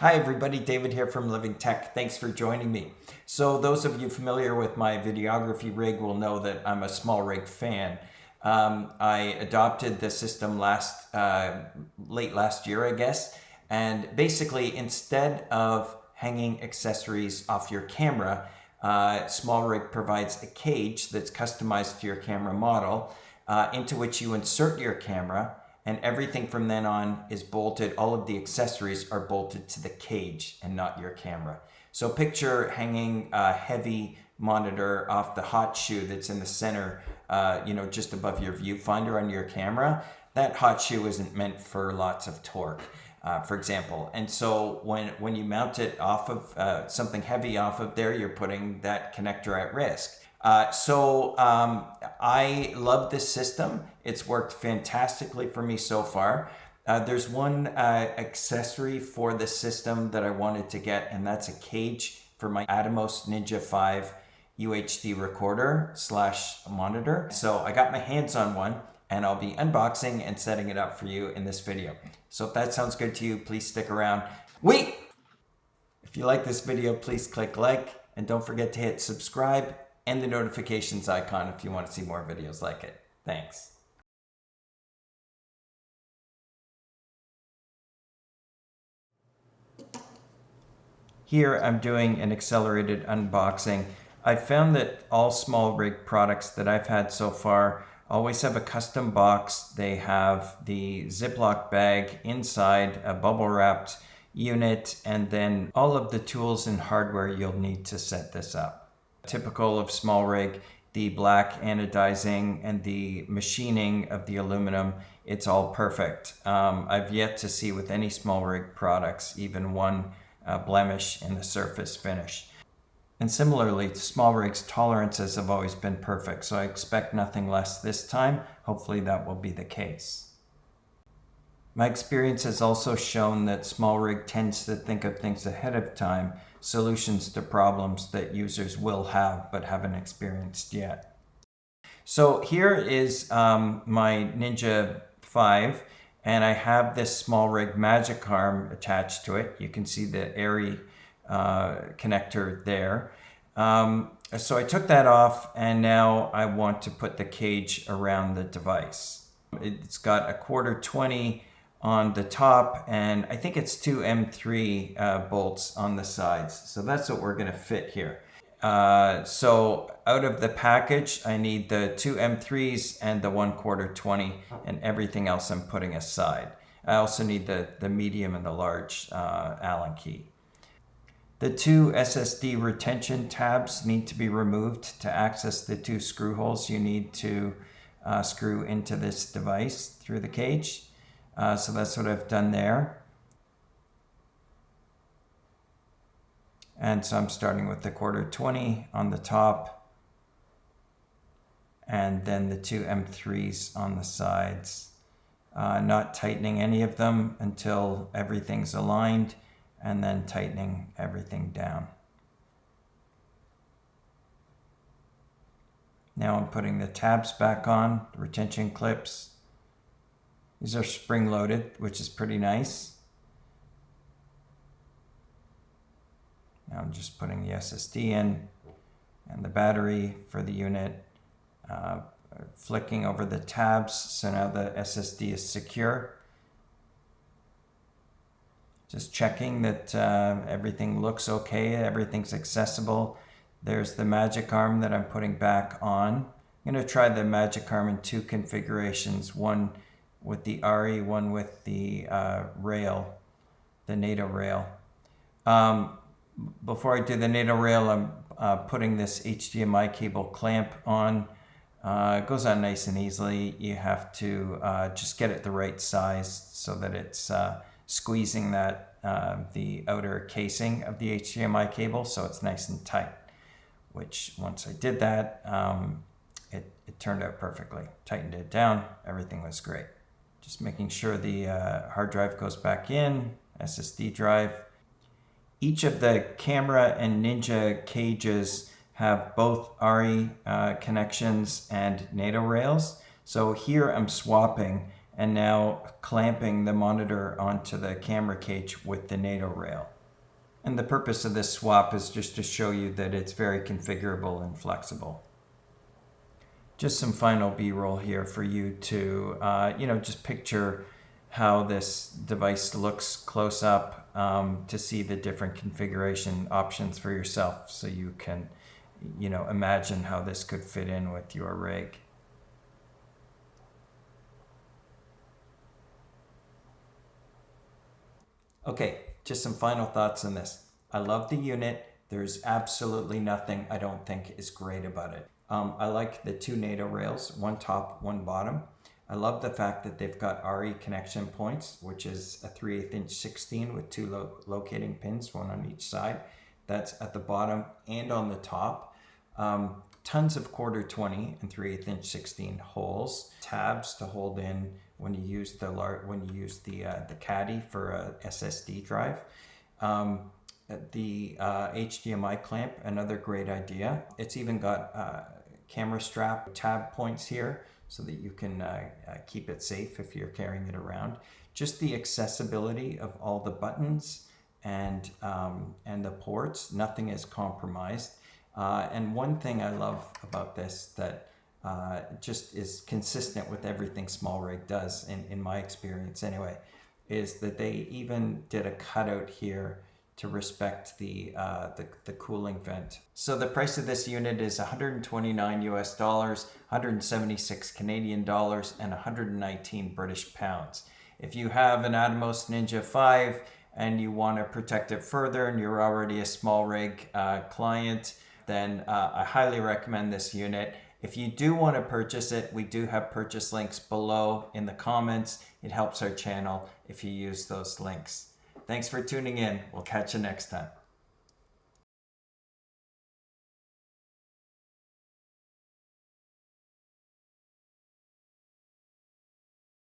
Hi everybody, David here from Living Tech. Thanks for joining me. So those of you familiar with my videography rig will know that I'm a SmallRig fan. I adopted the system late last year, I guess. And basically, instead of hanging accessories off your camera, SmallRig provides a cage that's customized to your camera model into which you insert your camera, and everything from then on is bolted. All of the accessories are bolted to the cage and not your camera. So picture hanging a heavy monitor off the hot shoe that's in the center, just above your viewfinder on your camera. That hot shoe isn't meant for lots of torque, for example. And so when you mount it off of something heavy off of there, you're putting that connector at risk. I love this system. It's worked fantastically for me so far. There's one accessory for the system that I wanted to get, and that's a cage for my Atomos Ninja V UHD recorder / monitor. So I got my hands on one, and I'll be unboxing and setting it up for you in this video. So if that sounds good to you, please stick around. Wait! If you like this video, please click like, and don't forget to hit subscribe and the notifications icon if you want to see more videos like it. Thanks. Here I'm doing an accelerated unboxing. I found that all SmallRig products that I've had so far always have a custom box. They have the Ziploc bag inside, a bubble wrapped unit, and then all of the tools and hardware you'll need to set this up. Typical of SmallRig, the black anodizing and the machining of the aluminum, it's all perfect. I've yet to see with any SmallRig products even one blemish in the surface finish. And similarly, SmallRig's tolerances have always been perfect, so I expect nothing less this time. Hopefully that will be the case. My experience has also shown that SmallRig tends to think of things ahead of time, solutions to problems that users will have but haven't experienced yet. So here is my Ninja 5, and I have this SmallRig magic arm attached to it. You can see the airy connector there. So I took that off, and now I want to put the cage around the device. It's got a 1/4-20 on the top, and I think it's 2 M3 bolts on the sides. So that's what we're gonna fit here. So out of the package, I need the 2 M3s and the 1/4-20, and everything else I'm putting aside. I also need the medium and the large Allen key. The 2 SSD retention tabs need to be removed to access the 2 screw holes you need to screw into this device through the cage. So that's what I've done there. And so I'm starting with the 1/4-20 on the top, and then the 2 M3s on the sides. Not tightening any of them until everything's aligned, and then tightening everything down. Now I'm putting the tabs back on, the retention clips. These are spring-loaded, which is pretty nice. Now I'm just putting the SSD in and the battery for the unit, flicking over the tabs, so now the SSD is secure. Just checking that everything looks okay, everything's accessible. There's the magic arm that I'm putting back on. I'm going to try the magic arm in 2 configurations, one with the RE, one with the rail, the NATO rail. Before I do the NATO rail, I'm putting this HDMI cable clamp on. It goes on nice and easily. You have to just get it the right size so that it's squeezing the outer casing of the HDMI cable, so it's nice and tight, which once I did that, it turned out perfectly. Tightened it down, everything was great. Just making sure the hard drive goes back in, SSD drive. Each of the camera and Ninja cages have both RE connections and NATO rails. So here I'm swapping and now clamping the monitor onto the camera cage with the NATO rail. And the purpose of this swap is just to show you that it's very configurable and flexible. Just some final B-roll here for you to, just picture how this device looks close up, to see the different configuration options for yourself, so you can, imagine how this could fit in with your rig. Okay, just some final thoughts on this. I love the unit. There's absolutely nothing I don't think is great about it. I like the two NATO rails, one top, one bottom. I love the fact that they've got RE connection points, which is a 3/8 inch 16 with two locating pins, one on each side. That's at the bottom and on the top. Tons of 1/4 and 3/8 inch 16 holes, tabs to hold in when you use the caddy for a SSD drive. The HDMI clamp, another great idea. It's even got camera strap tab points here so that you can keep it safe if you're carrying it around. Just the accessibility of all the buttons and the ports, nothing is compromised. And one thing I love about this that just is consistent with everything SmallRig does, in my experience anyway, is that they even did a cutout here to respect the cooling vent. So the price of this unit is $129 US, 176 Canadian dollars, and 119 British pounds. If you have an Atomos Ninja 5 and you want to protect it further and you're already a SmallRig client, then I highly recommend this unit. If you do want to purchase it, we do have purchase links below in the comments. It helps our channel if you use those links. Thanks for tuning in. We'll catch you next time.